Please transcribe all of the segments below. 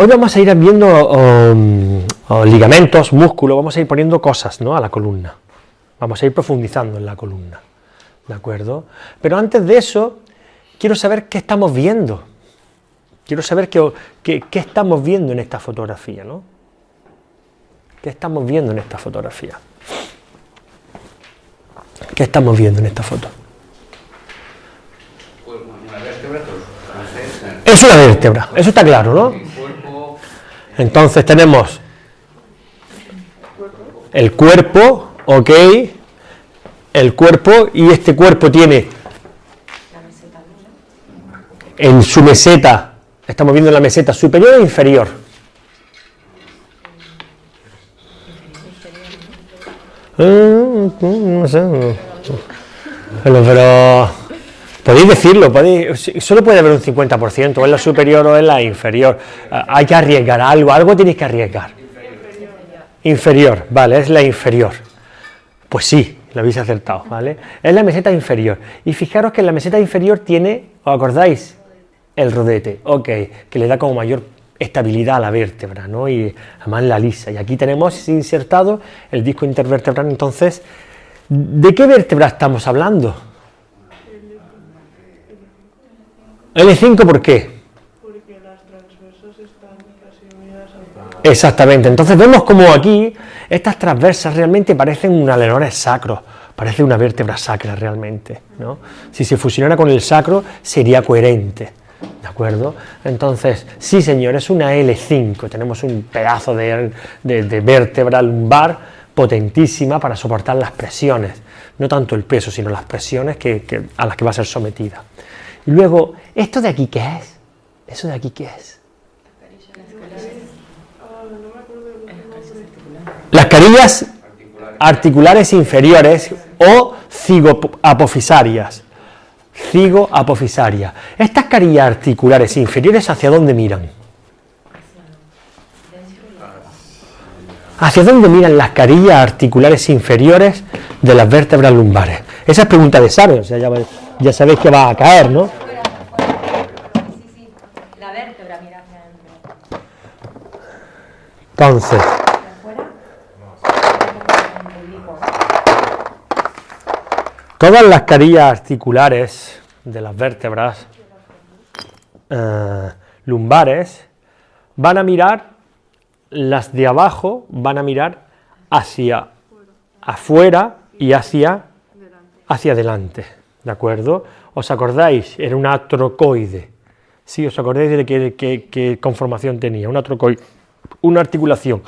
hoy vamos a ir viendo ligamentos, músculos, vamos a ir poniendo cosas, ¿no?, a la columna. Vamos a ir profundizando en la columna, ¿de acuerdo? Pero antes de eso, quiero saber qué estamos viendo. Quiero saber qué estamos viendo en esta fotografía, ¿no? ¿Qué estamos viendo en esta fotografía? ¿Qué estamos viendo en esta foto? Es una vértebra, eso está claro, ¿no? Entonces tenemos el cuerpo, ok, el cuerpo, y este cuerpo tiene en su meseta, estamos viendo la meseta superior e inferior. No sé, pero podéis decirlo, solo puede haber un 50%, o en la superior o en la inferior. Hay que arriesgar algo tenéis que arriesgar. Inferior, vale, es la inferior. Pues sí, lo habéis acertado, ¿vale? Es la meseta inferior. Y fijaros que en la meseta inferior tiene, ¿os acordáis? El rodete, ok, que le da como mayor estabilidad a la vértebra, ¿no? Y además la lisa. Y aquí tenemos insertado el disco intervertebral. Entonces, ¿de qué vértebra estamos hablando? L5, ¿por qué? Porque las transversas están casi unidas al... Exactamente, entonces vemos como aquí estas transversas realmente parecen un alerones sacros, parece una vértebra sacra realmente, ¿no? Si se fusionara con el sacro sería coherente, ¿de acuerdo? Entonces, sí señor, es una L5, tenemos un pedazo de vértebra lumbar potentísima para soportar las presiones, no tanto el peso, sino las presiones a las que va a ser sometida. Y luego, ¿esto de aquí qué es? ¿Eso de aquí qué es? Las carillas articulares inferiores o cigoapofisarias. Cigoapofisarias. Estas carillas articulares inferiores, ¿hacia dónde miran? ¿Hacia dónde miran las carillas articulares inferiores de las vértebras lumbares? Esa es pregunta de examen, o sea, ya sabéis que va a caer, ¿no? Sí, la vértebra mira hacia adentro. Entonces, todas las carillas articulares de las vértebras lumbares van a mirar, las de abajo van a mirar hacia afuera y hacia adelante, ¿de acuerdo? ¿Os acordáis? Era una trocoide. Sí, ¿os acordáis de qué conformación tenía? Una trocoide, una articulación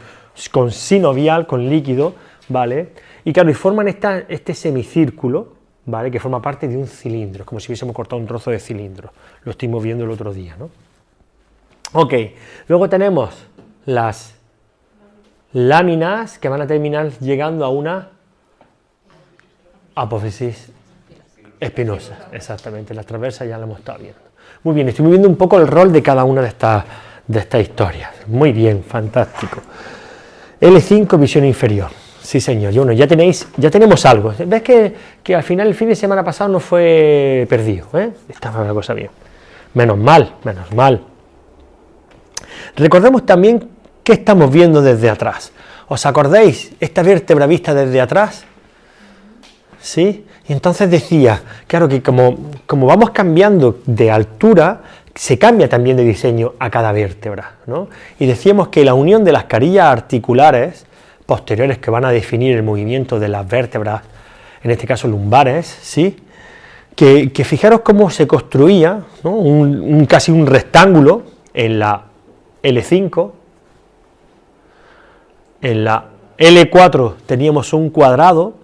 con sinovial, con líquido, ¿vale? Y claro, y forman este semicírculo, ¿vale?, que forma parte de un cilindro, como si hubiésemos cortado un trozo de cilindro. Lo estuvimos viendo el otro día, ¿no? Ok, luego tenemos las láminas que van a terminar llegando a una apófisis espinosa, exactamente, las transversas ya la hemos estado viendo. Muy bien, estoy viendo un poco el rol de cada una de estas historias. Muy bien, fantástico. L5, visión inferior. Sí, señor. Y bueno, ya tenemos algo. ¿Ves que al final el fin de semana pasado no fue perdido? Estaba la cosa bien. Menos mal, menos mal. Recordemos también qué estamos viendo desde atrás. ¿Os acordáis esta vértebra vista desde atrás? ¿Sí? Y entonces decía, claro que como vamos cambiando de altura, se cambia también de diseño a cada vértebra, ¿no? Y decíamos que la unión de las carillas articulares posteriores que van a definir el movimiento de las vértebras, en este caso lumbares, ¿sí?, que fijaros cómo se construía, ¿no?, casi un rectángulo en la L5, en la L4 teníamos un cuadrado,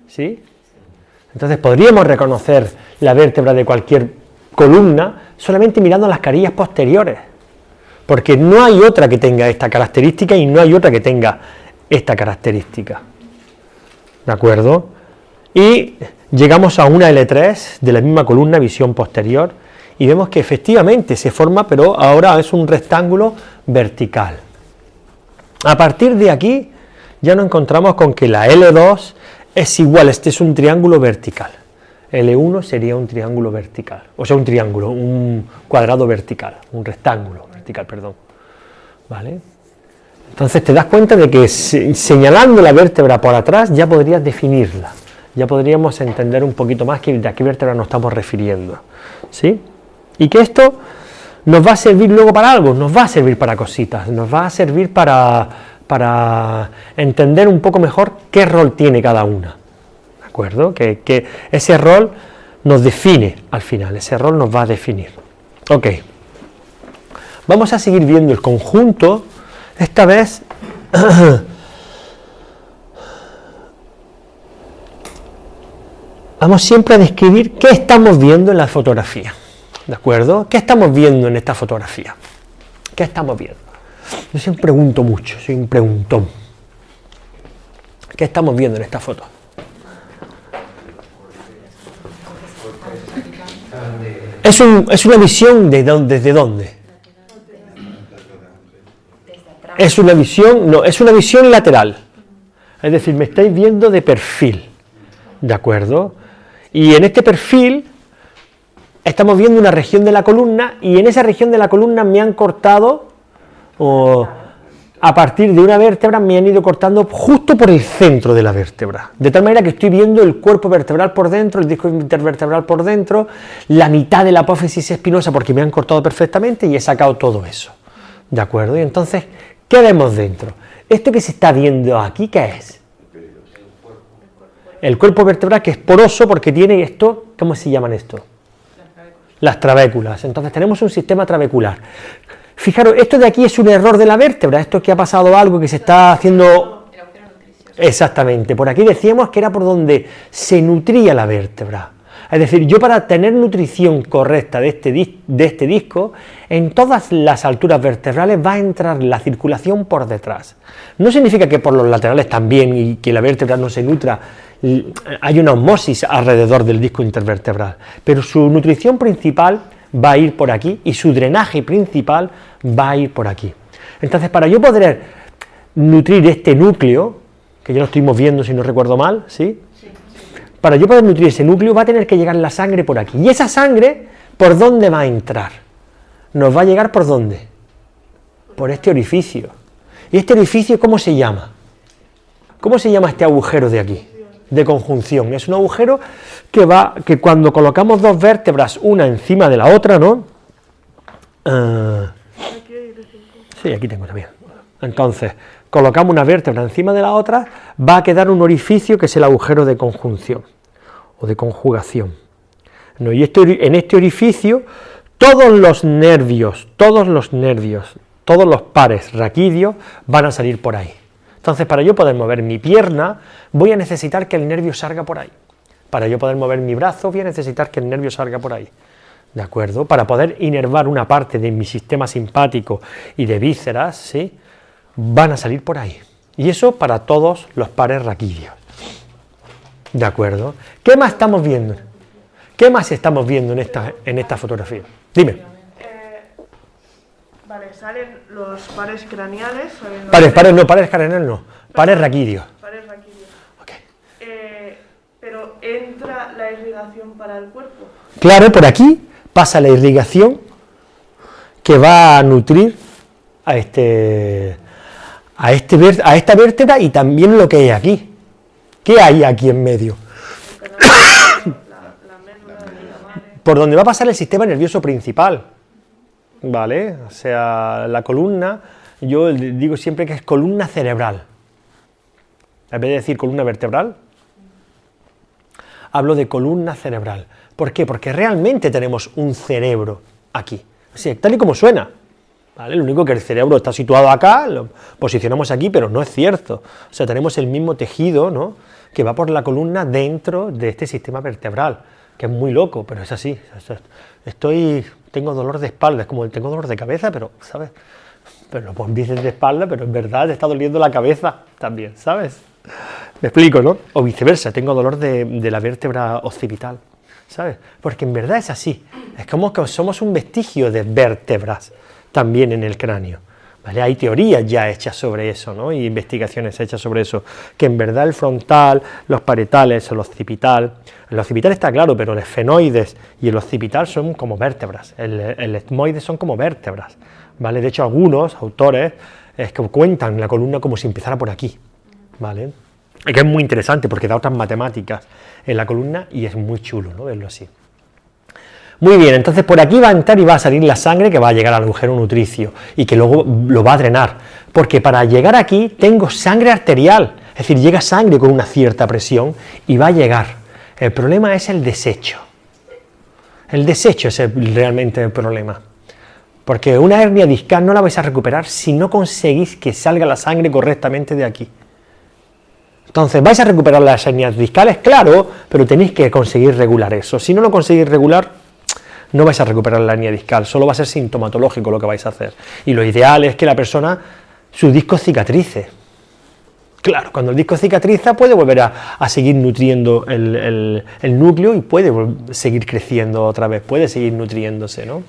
¿sí? Entonces podríamos reconocer la vértebra de cualquier columna solamente mirando las carillas posteriores, porque no hay otra que tenga esta característica y no hay otra que tenga esta característica, ¿de acuerdo? Y llegamos a una L3 de la misma columna, visión posterior, y vemos que efectivamente se forma, pero ahora es un rectángulo vertical. A partir de aquí ya nos encontramos con que la L2 es igual, este es un triángulo vertical, L1 sería un triángulo vertical, o sea un triángulo, un cuadrado vertical, un rectángulo vertical. vertical, perdón. ¿Vale? Entonces te das cuenta de que señalando la vértebra por atrás ya podrías definirla, ya podríamos entender un poquito más de a qué vértebra nos estamos refiriendo, ¿sí? Y que esto nos va a servir luego para algo, nos va a servir para cositas, nos va a servir para entender un poco mejor qué rol tiene cada una, ¿de acuerdo? Que ese rol nos define al final, ese rol nos va a definir. Ok, vamos a seguir viendo el conjunto, esta vez vamos siempre a describir qué estamos viendo en la fotografía, ¿de acuerdo? ¿Qué estamos viendo en esta fotografía? ¿Qué estamos viendo? Yo siempre pregunto mucho, soy un preguntón. ¿Qué estamos viendo en esta foto? Es una visión ¿desde dónde? Es una visión, no, es una visión lateral. Es decir, me estáis viendo de perfil, ¿de acuerdo? Y en este perfil estamos viendo una región de la columna y en esa región de la columna me han cortado, a partir de una vértebra me han ido cortando justo por el centro de la vértebra, de tal manera que estoy viendo el cuerpo vertebral por dentro, el disco intervertebral por dentro, la mitad de la apófisis espinosa porque me han cortado perfectamente y he sacado todo eso, ¿de acuerdo? Y entonces, ¿qué vemos dentro? Esto que se está viendo aquí, ¿qué es? El cuerpo vertebral, que es poroso porque tiene esto, ¿cómo se llaman esto? Las trabéculas. Entonces tenemos un sistema trabecular. Fijaros, esto de aquí es un error de la vértebra, esto es que ha pasado algo que se está haciendo... Exactamente, por aquí decíamos que era por donde se nutría la vértebra. Es decir, yo para tener nutrición correcta de este disco, en todas las alturas vertebrales va a entrar la circulación por detrás. No significa que por los laterales también y que la vértebra no se nutra, hay una osmosis alrededor del disco intervertebral, pero su nutrición principal va a ir por aquí y su drenaje principal va a ir por aquí. Entonces, para yo poder nutrir este núcleo, que ya lo estuvimos viendo si no recuerdo mal, ¿sí? Para yo poder nutrir ese núcleo va a tener que llegar la sangre por aquí. Y esa sangre, ¿por dónde va a entrar? Nos va a llegar ¿por dónde? Por este orificio. ¿Y este orificio cómo se llama? ¿Cómo se llama este agujero de aquí? De conjunción. Es un agujero que cuando colocamos dos vértebras una encima de la otra, ¿no? Sí, aquí tengo también. Entonces, colocamos una vértebra encima de la otra, va a quedar un orificio que es el agujero de conjunción o de conjugación, ¿no? Y en este orificio todos los nervios, todos los pares raquídeos van a salir por ahí. Entonces, para yo poder mover mi pierna, voy a necesitar que el nervio salga por ahí. Para yo poder mover mi brazo, voy a necesitar que el nervio salga por ahí. ¿De acuerdo? Para poder inervar una parte de mi sistema simpático y de vísceras, ¿sí?, van a salir por ahí. Y eso para todos los pares raquídeos. ¿De acuerdo? ¿Qué más estamos viendo? ¿Qué más estamos viendo en esta fotografía? Dime. Vale, salen los pares craneales. Pares craneales no. Pares raquídeos. Pares raquídeos. Okay. Pero entra la irrigación para el cuerpo. Claro, por aquí pasa la irrigación que va a nutrir a esta vértebra y también lo que hay aquí. ¿Qué hay aquí en medio? Por donde va a pasar el sistema nervioso principal, ¿vale? O sea, la columna, yo digo siempre que es columna cerebral. En vez de decir columna vertebral, hablo de columna cerebral. ¿Por qué? Porque realmente tenemos un cerebro aquí, o sea, tal y como suena. ¿Vale? Lo único que el cerebro está situado acá, lo posicionamos aquí, pero no es cierto. O sea, tenemos el mismo tejido, ¿no?, que va por la columna dentro de este sistema vertebral, que es muy loco, pero es así. O sea, tengo dolor de espalda, es como tengo dolor de cabeza, pero, ¿sabes? Pero lo dices de espalda, pero en verdad te está doliendo la cabeza también, ¿sabes? Me explico, ¿no? O viceversa, tengo dolor de la vértebra occipital, ¿sabes? Porque en verdad es así. Es como que somos un vestigio de vértebras también en el cráneo, ¿vale? Hay teorías ya hechas sobre eso, ¿no?, y investigaciones hechas sobre eso, que en verdad el frontal, los parietales, el occipital está claro, pero el esfenoides y el occipital son como vértebras, el etmoides son como vértebras, ¿vale? De hecho, algunos autores es que cuentan la columna como si empezara por aquí, ¿vale? Es que es muy interesante porque da otras matemáticas en la columna y es muy chulo, ¿no?, verlo así. Muy bien, entonces por aquí va a entrar y va a salir la sangre que va a llegar al agujero nutricio y que luego lo va a drenar, porque para llegar aquí tengo sangre arterial, es decir, llega sangre con una cierta presión y va a llegar. El problema es el desecho. El desecho es realmente el problema, porque una hernia discal no la vais a recuperar si no conseguís que salga la sangre correctamente de aquí. Entonces, ¿vais a recuperar las hernias discales? Claro, pero tenéis que conseguir regular eso. Si no lo conseguís regular, no vais a recuperar la hernia discal, solo va a ser sintomatológico lo que vais a hacer. Y lo ideal es que la persona, su disco cicatrice. Claro, cuando el disco cicatriza puede volver a seguir nutriendo el núcleo y puede seguir creciendo otra vez, puede seguir nutriéndose, ¿no?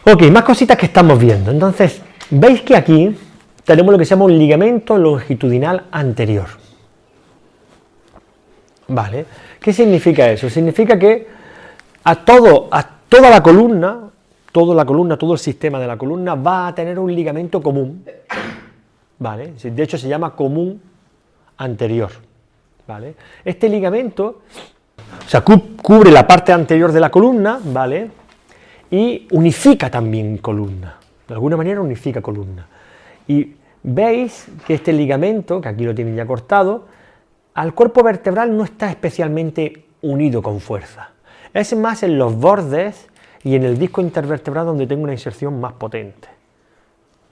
Ok, más cositas que estamos viendo. Entonces, veis que aquí tenemos lo que se llama un ligamento longitudinal anterior. ¿Vale? ¿Qué significa eso? Significa que toda la columna, todo el sistema de la columna va a tener un ligamento común, ¿vale? De hecho se llama común anterior, ¿vale? Este ligamento, o sea, cubre la parte anterior de la columna, ¿vale? Y unifica también columna, de alguna manera unifica columna. Y veis que este ligamento, que aquí lo tienen ya cortado, al cuerpo vertebral no está especialmente unido con fuerza. Es más en los bordes y en el disco intervertebral donde tengo una inserción más potente.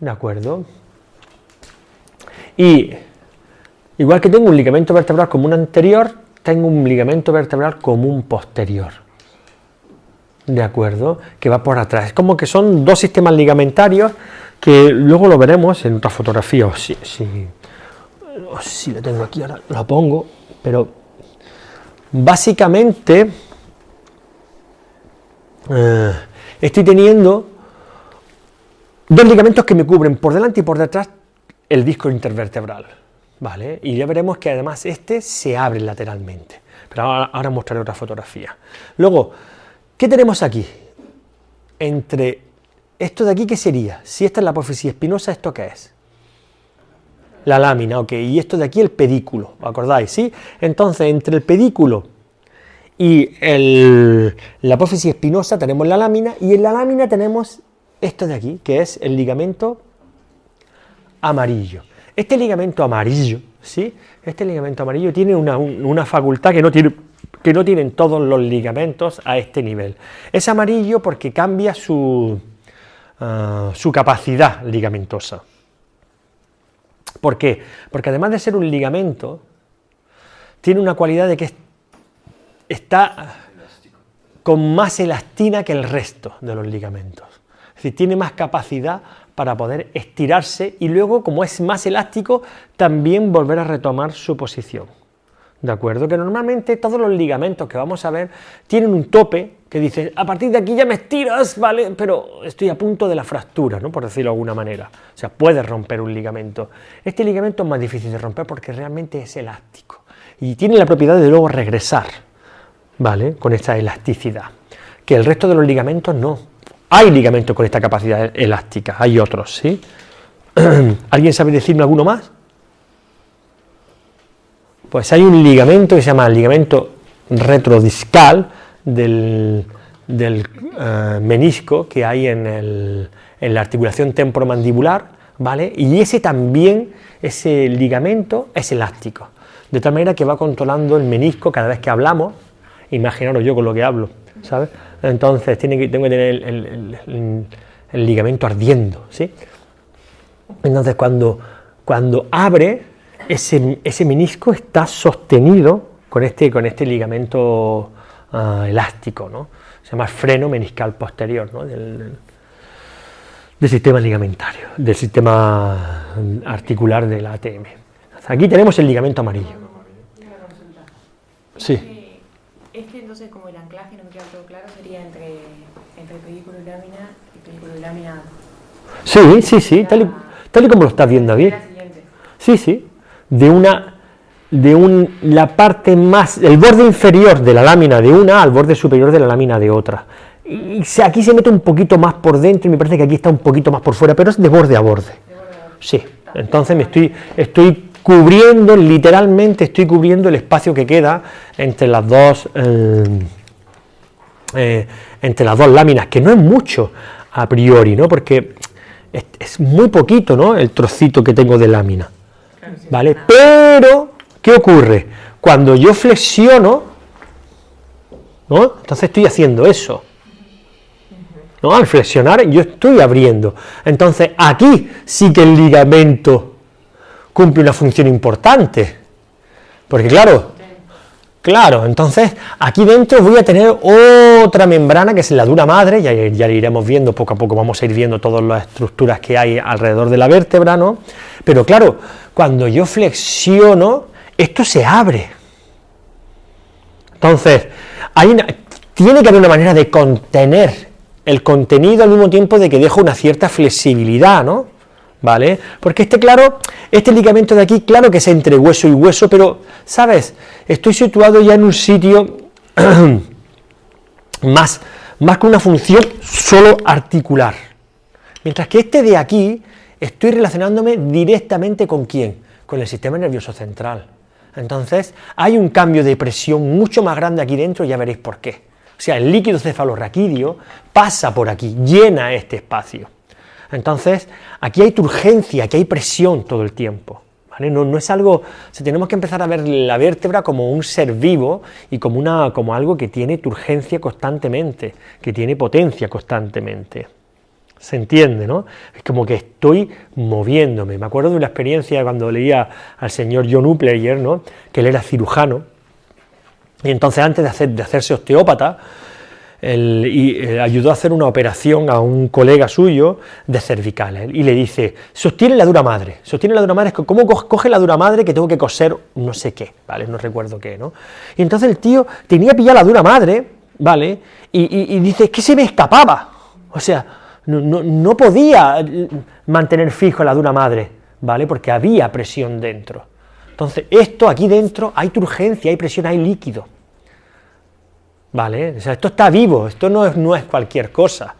¿De acuerdo? Y igual que tengo un ligamento vertebral común anterior, tengo un ligamento vertebral común posterior. ¿De acuerdo? Que va por atrás. Es como que son dos sistemas ligamentarios que luego lo veremos en otra fotografía. Si lo tengo aquí, ahora lo pongo. Pero básicamente estoy teniendo dos ligamentos que me cubren por delante y por detrás el disco intervertebral, ¿vale? Y ya veremos que además este se abre lateralmente, pero ahora mostraré otra fotografía. Luego, ¿qué tenemos aquí? Entre esto de aquí, ¿qué sería? Si esta es la apófisis espinosa, ¿esto qué es? La lámina, ok, y esto de aquí el pedículo, ¿os acordáis? ¿Sí? Entonces, entre el pedículo y la apófisis espinosa tenemos la lámina, y en la lámina tenemos esto de aquí, que es el ligamento amarillo. Este ligamento amarillo, ¿sí? Este ligamento amarillo tiene una facultad que no tienen todos los ligamentos a este nivel. Es amarillo porque cambia su capacidad ligamentosa. ¿Por qué? Porque además de ser un ligamento, tiene una cualidad de que está con más elastina que el resto de los ligamentos. Es decir, tiene más capacidad para poder estirarse y luego, como es más elástico, también volver a retomar su posición. ¿De acuerdo? Que normalmente todos los ligamentos que vamos a ver tienen un tope que dice, a partir de aquí ya me estiras, ¿vale? Pero estoy a punto de la fractura, ¿no? Por decirlo de alguna manera. O sea, puedes romper un ligamento. Este ligamento es más difícil de romper porque realmente es elástico y tiene la propiedad de luego regresar, ¿vale? Con esta elasticidad. Que el resto de los ligamentos no. Hay ligamentos con esta capacidad elástica, hay otros, ¿sí? ¿Alguien sabe decirme alguno más? Pues hay un ligamento que se llama el ligamento retrodiscal del menisco que hay en la articulación temporomandibular, ¿vale? Y ese ligamento es elástico, de tal manera que va controlando el menisco cada vez que hablamos. Imaginaros yo con lo que hablo, ¿sabes? Entonces tengo que tener el ligamento ardiendo, ¿sí? Entonces cuando abre, ese menisco está sostenido con este ligamento elástico, ¿no? Se llama freno meniscal posterior, ¿no? del sistema ligamentario, del sistema articular del ATM. Aquí tenemos el ligamento amarillo. Sí. Es que entonces, como el anclaje no me queda todo claro, sería entre pedículo y lámina y pedículo y lámina. Sí, tal y como lo estás viendo bien. Sí. La parte más, el borde inferior de la lámina de una al borde superior de la lámina de otra. aquí se mete un poquito más por dentro y me parece que aquí está un poquito más por fuera, pero es de borde a borde. Sí, entonces estoy cubriendo, literalmente estoy cubriendo el espacio que queda entre las dos láminas, que no es mucho a priori, ¿no? Porque es muy poquito, ¿no?, el trocito que tengo de lámina, ¿vale? Pero, ¿qué ocurre? Cuando yo flexiono, ¿no?, entonces estoy haciendo eso, ¿no? Al flexionar yo estoy abriendo. Entonces aquí sí que el ligamento cumple una función importante, porque claro, entonces aquí dentro voy a tener otra membrana que es la dura madre, ya la iremos viendo poco a poco, vamos a ir viendo todas las estructuras que hay alrededor de la vértebra, ¿no? Pero claro, cuando yo flexiono, esto se abre. Entonces, tiene que haber una manera de contener el contenido al mismo tiempo de que dejo una cierta flexibilidad, ¿no? ¿Vale? Porque este ligamento de aquí, claro que es entre hueso y hueso, pero, ¿sabes?, estoy situado ya en un sitio más con una función solo articular. Mientras que este de aquí, estoy relacionándome directamente ¿con quién? Con el sistema nervioso central. Entonces, hay un cambio de presión mucho más grande aquí dentro, y ya veréis por qué. O sea, el líquido cefalorraquídeo pasa por aquí, llena este espacio. Entonces, aquí hay turgencia, aquí hay presión todo el tiempo, ¿vale? No es algo, o sea, tenemos que empezar a ver la vértebra como un ser vivo y como algo que tiene turgencia constantemente, que tiene potencia constantemente. ¿Se entiende, no? Es como que estoy moviéndome. Me acuerdo de una experiencia cuando leía al señor John Upleyer, ¿no?, que él era cirujano, y entonces antes de hacerse osteópata, ayudó a hacer una operación a un colega suyo de cervicales, y le dice, sostiene la dura madre, ¿cómo coge la dura madre que tengo que coser no sé qué? ¿Vale? No recuerdo qué, ¿no? Y entonces el tío tenía pillada la dura madre, ¿vale? Y dice, es que se me escapaba, o sea, no podía mantener fijo la dura madre, ¿vale? Porque había presión dentro. Entonces, aquí dentro hay turgencia, hay presión, hay líquido, ¿vale? O sea, esto está vivo, esto no es cualquier cosa.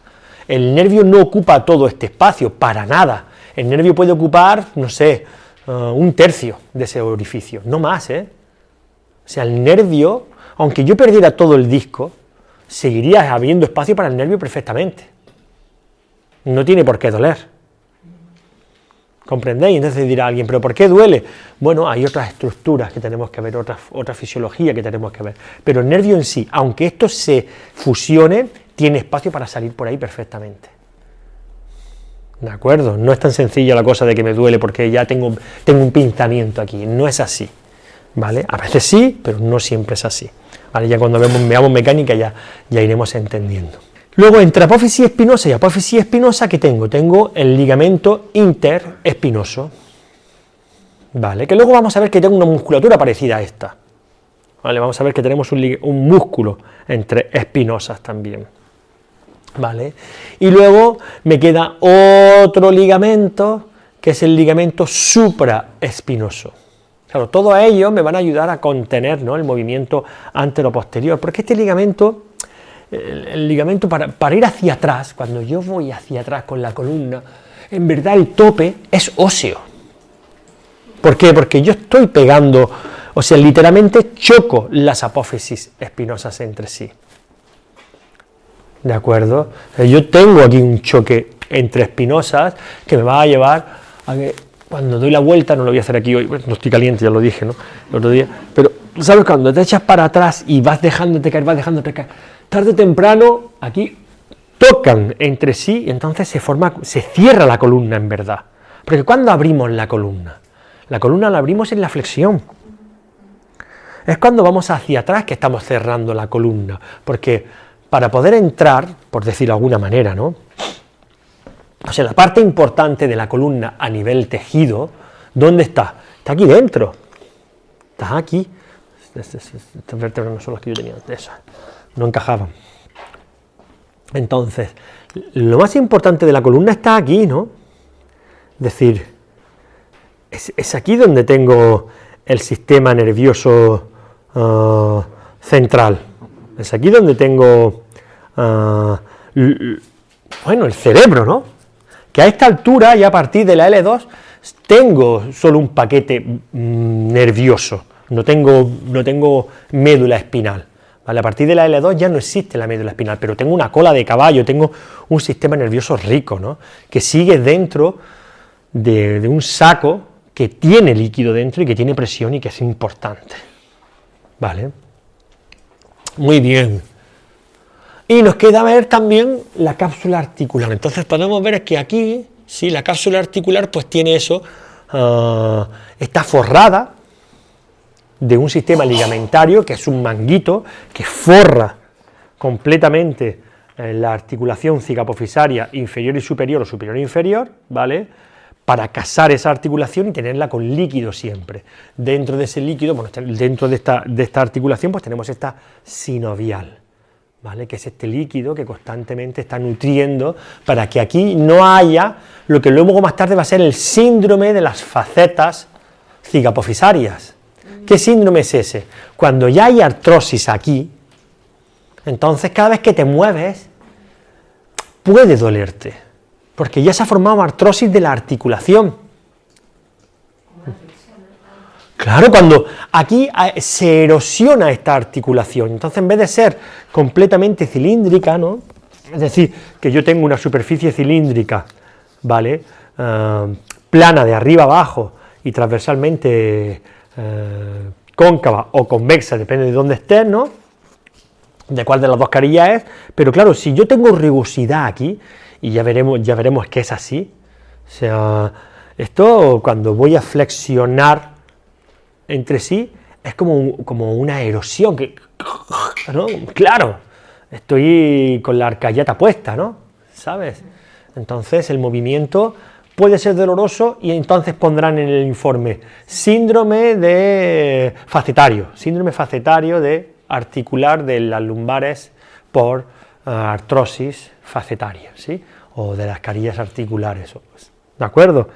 El nervio no ocupa todo este espacio, para nada. El nervio puede ocupar, no sé, un tercio de ese orificio, no más, ¿eh? O sea, el nervio, aunque yo perdiera todo el disco, seguiría habiendo espacio para el nervio perfectamente. No tiene por qué doler. ¿Comprendéis? Entonces dirá alguien, ¿pero por qué duele? Bueno, hay otras estructuras que tenemos que ver, otra fisiología que tenemos que ver, pero el nervio en sí, aunque esto se fusione, tiene espacio para salir por ahí perfectamente. ¿De acuerdo? No es tan sencilla la cosa de que me duele porque ya tengo un pinzamiento aquí, no es así, ¿vale? A veces sí, pero no siempre es así, ¿vale? Ya cuando veamos mecánica ya iremos entendiendo. Luego, entre apófisis espinosa y apófisis espinosa, ¿qué tengo? Tengo el ligamento interespinoso, ¿vale? Que luego vamos a ver que tengo una musculatura parecida a esta, ¿vale? Vamos a ver que tenemos un músculo entre espinosas también, ¿vale? Y luego me queda otro ligamento, que es el ligamento supraespinoso. Claro, todos ellos me van a ayudar a contener, ¿no?, el movimiento antero-posterior, porque este ligamento... El ligamento para ir hacia atrás, cuando yo voy hacia atrás con la columna, en verdad el tope es óseo. ¿Por qué? Porque yo estoy pegando, o sea, literalmente choco las apófisis espinosas entre sí. ¿De acuerdo? Yo tengo aquí un choque entre espinosas que me va a llevar a que cuando doy la vuelta, no lo voy a hacer aquí hoy, no estoy caliente, ya lo dije, ¿no?, el otro día, pero ¿sabes? Cuando te echas para atrás y vas dejándote caer, tarde o temprano, aquí tocan entre sí y entonces se cierra la columna en verdad. Porque ¿cuándo abrimos la columna? La columna la abrimos en la flexión. Es cuando vamos hacia atrás que estamos cerrando la columna. Porque para poder entrar, por decirlo de alguna manera, ¿no?, o sea, la parte importante de la columna a nivel tejido, ¿dónde está? Está aquí dentro. Está aquí. Estas vértebras no son las que yo tenía antes. No encajaban. Entonces, lo más importante de la columna está aquí, ¿no? Es decir, es aquí donde tengo el sistema nervioso central. Es aquí donde tengo bueno, el cerebro, ¿no? Que a esta altura y a partir de la L2 tengo solo un paquete nervioso, no tengo médula espinal. ¿Vale? A partir de la L2 ya no existe la médula espinal, pero tengo una cola de caballo, tengo un sistema nervioso rico, ¿no? Que sigue dentro de un saco que tiene líquido dentro y que tiene presión y que es importante. ¿Vale? Muy bien. Y nos queda ver también la cápsula articular. Entonces podemos ver que aquí, sí, la cápsula articular pues tiene eso, está forrada de un sistema ligamentario que es un manguito que forra completamente la articulación cicapofisaria inferior y superior o superior e inferior, ¿vale? Para casar esa articulación y tenerla con líquido siempre. Dentro de ese líquido, bueno, dentro de esta articulación pues tenemos esta sinovial, ¿vale? Que es este líquido que constantemente está nutriendo para que aquí no haya lo que luego más tarde va a ser el síndrome de las facetas cicapofisarias. ¿Qué síndrome es ese? Cuando ya hay artrosis aquí, entonces cada vez que te mueves puede dolerte, porque ya se ha formado artrosis de la articulación. Claro, cuando aquí se erosiona esta articulación, entonces en vez de ser completamente cilíndrica, ¿no? Es decir, que yo tengo una superficie cilíndrica, ¿vale? Plana de arriba abajo y transversalmente cóncava o convexa, depende de dónde estés, ¿no? De cuál de las dos carillas es, pero claro, si yo tengo rugosidad aquí, y ya veremos que es así, o sea, esto cuando voy a flexionar entre sí, es como una erosión, ¿no? Claro, estoy con la arcayata puesta, ¿no? ¿Sabes? Entonces el movimiento puede ser doloroso y entonces pondrán en el informe síndrome facetario de articular de las lumbares por artrosis facetaria, ¿sí? O de las carillas articulares, ¿de acuerdo?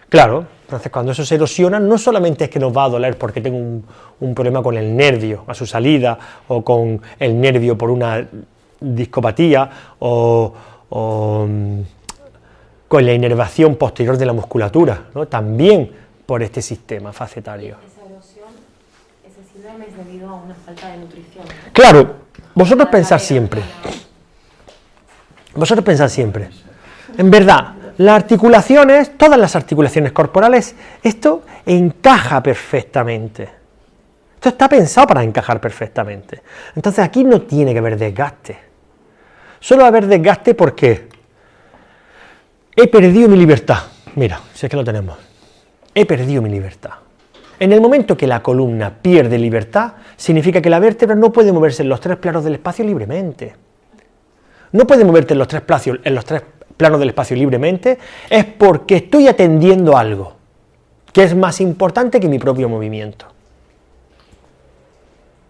Claro, entonces cuando eso se erosiona no solamente es que nos va a doler porque tengo un problema con el nervio a su salida o con el nervio por una discopatía o con la inervación posterior de la musculatura, ¿no? También por este sistema facetario. Esa erosión, ese síndrome es debido a una falta de nutrición. Claro, vosotros pensad siempre, en verdad, las articulaciones, todas las articulaciones corporales, esto encaja perfectamente, esto está pensado para encajar perfectamente, entonces aquí no tiene que haber desgaste, solo va a haber desgaste porque he perdido mi libertad. Mira, si es que lo tenemos. He perdido mi libertad. En el momento que la columna pierde libertad, significa que la vértebra no puede moverse en los tres planos del espacio libremente. No puede moverte en los tres planos del espacio libremente, es porque estoy atendiendo algo que es más importante que mi propio movimiento.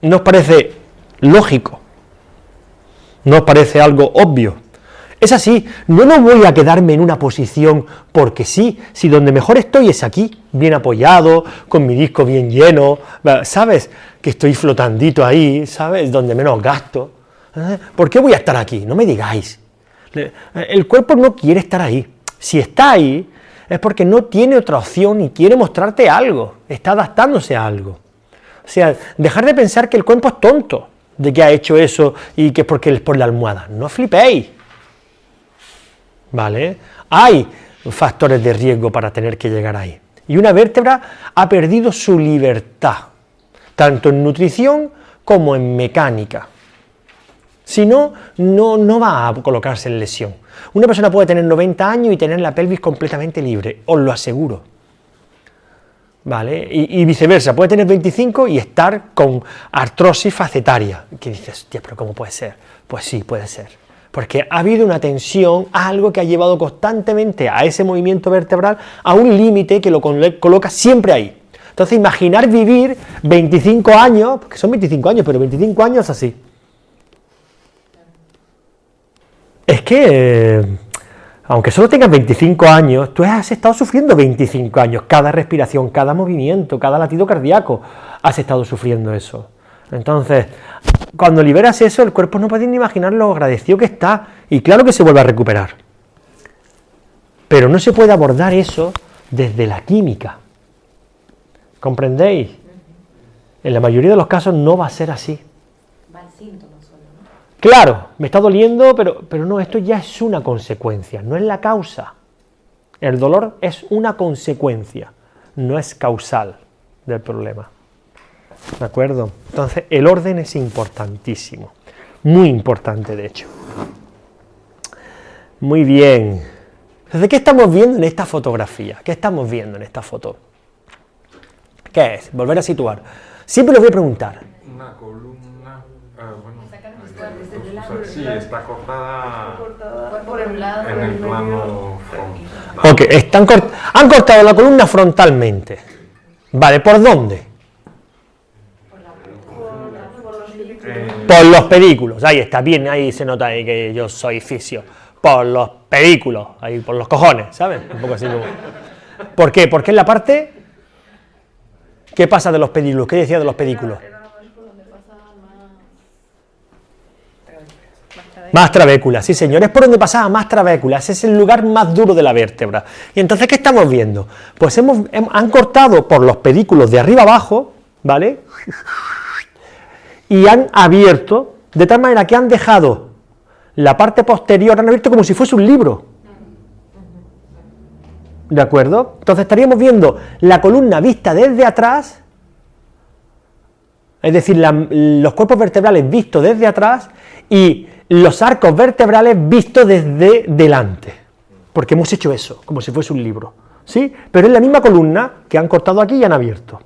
¿No os parece lógico? ¿No os parece algo obvio? Es así, no voy a quedarme en una posición porque sí, si donde mejor estoy es aquí, bien apoyado, con mi disco bien lleno, ¿sabes? Que estoy flotandito ahí, ¿sabes? Donde menos gasto. ¿Por qué voy a estar aquí? No me digáis. El cuerpo no quiere estar ahí. Si está ahí, es porque no tiene otra opción y quiere mostrarte algo, está adaptándose a algo. O sea, dejar de pensar que el cuerpo es tonto, de que ha hecho eso y que es porque es por la almohada. No flipéis. ¿Vale? Hay factores de riesgo para tener que llegar ahí. Y una vértebra ha perdido su libertad, tanto en nutrición como en mecánica. Si no, no va a colocarse en lesión. Una persona puede tener 90 años y tener la pelvis completamente libre, os lo aseguro. ¿Vale? Y viceversa, puede tener 25 y estar con artrosis facetaria. ¿Qué dices? Tía, pero ¿cómo puede ser? Pues sí, puede ser. Porque ha habido una tensión, algo que ha llevado constantemente a ese movimiento vertebral a un límite que lo coloca siempre ahí. Entonces, imaginar vivir 25 años, porque son 25 años, pero 25 años así. Es que, aunque solo tengas 25 años, tú has estado sufriendo 25 años, cada respiración, cada movimiento, cada latido cardíaco, has estado sufriendo eso. Entonces, cuando liberas eso, el cuerpo no puede ni imaginar lo agradecido que está, y claro que se vuelve a recuperar. Pero no se puede abordar eso desde la química. ¿Comprendéis? En la mayoría de los casos no va a ser así. Va el síntoma solo, ¿no? Claro, me está doliendo, pero no, esto ya es una consecuencia, no es la causa. El dolor es una consecuencia, no es causal del problema. ¿De acuerdo? Entonces, el orden es importantísimo, muy importante de hecho. Muy bien. Entonces, ¿qué estamos viendo en esta fotografía? ¿Qué estamos viendo en esta foto? ¿Qué es? Volver a situar. Siempre les voy a preguntar. Una columna, sí, está cortada por el lado, en el plano frontal. Ok, han cortado la columna frontalmente. Vale, ¿por dónde? Por los pedículos. Ahí está, bien, ahí se nota ahí que yo soy fisio. Por los pedículos, ahí por los cojones, ¿sabes? Un poco así como. ¿Por qué? Porque es la parte. ¿Qué pasa de los pedículos? ¿Qué decía de los pedículos? Más trabécula, sí señor, es por donde pasaba más trabécula, ese es el lugar más duro de la vértebra. Y entonces, ¿qué estamos viendo? Pues han cortado por los pedículos de arriba abajo, ¿vale? Y han abierto, de tal manera que han dejado la parte posterior, han abierto como si fuese un libro. ¿De acuerdo? Entonces estaríamos viendo la columna vista desde atrás, es decir, los cuerpos vertebrales vistos desde atrás y los arcos vertebrales vistos desde delante, porque hemos hecho eso, como si fuese un libro, ¿sí? Pero es la misma columna que han cortado aquí y han abierto,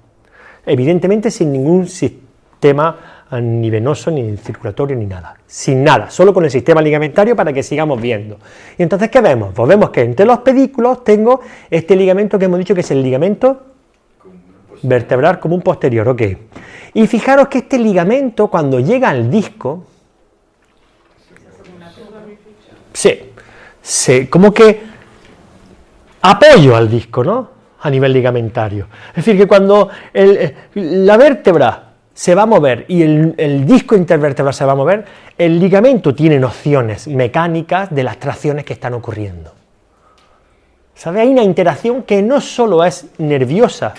evidentemente sin ningún sistema ni venoso, ni circulatorio, ni nada, sin nada, solo con el sistema ligamentario para que sigamos viendo. Y entonces, ¿qué vemos? Pues vemos que entre los pedículos tengo este ligamento que hemos dicho que es el ligamento vertebral común posterior, ok. Y fijaros que este ligamento, cuando llega al disco, como que apoyo al disco, ¿no? A nivel ligamentario. Es decir, que cuando la vértebra se va a mover y el disco intervertebral se va a mover, el ligamento tiene nociones mecánicas de las tracciones que están ocurriendo. ¿Sabe? Hay una interacción que no solo es nerviosa,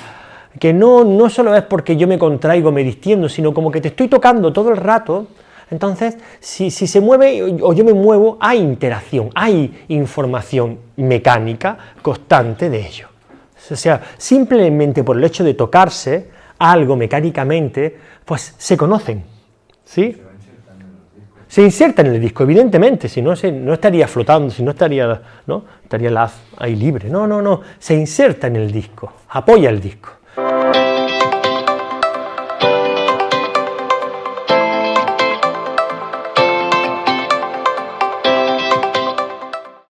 que no solo es porque yo me contraigo, me distiendo, sino como que te estoy tocando todo el rato. Entonces, si se mueve o yo me muevo, hay interacción, hay información mecánica constante de ello. O sea, simplemente por el hecho de tocarse algo mecánicamente, pues se conocen, ¿sí? Se insertan en el disco, evidentemente, si no, no estaría flotando, si no estaría, ¿no? Estaría el haz ahí libre. No, se inserta en el disco, apoya el disco.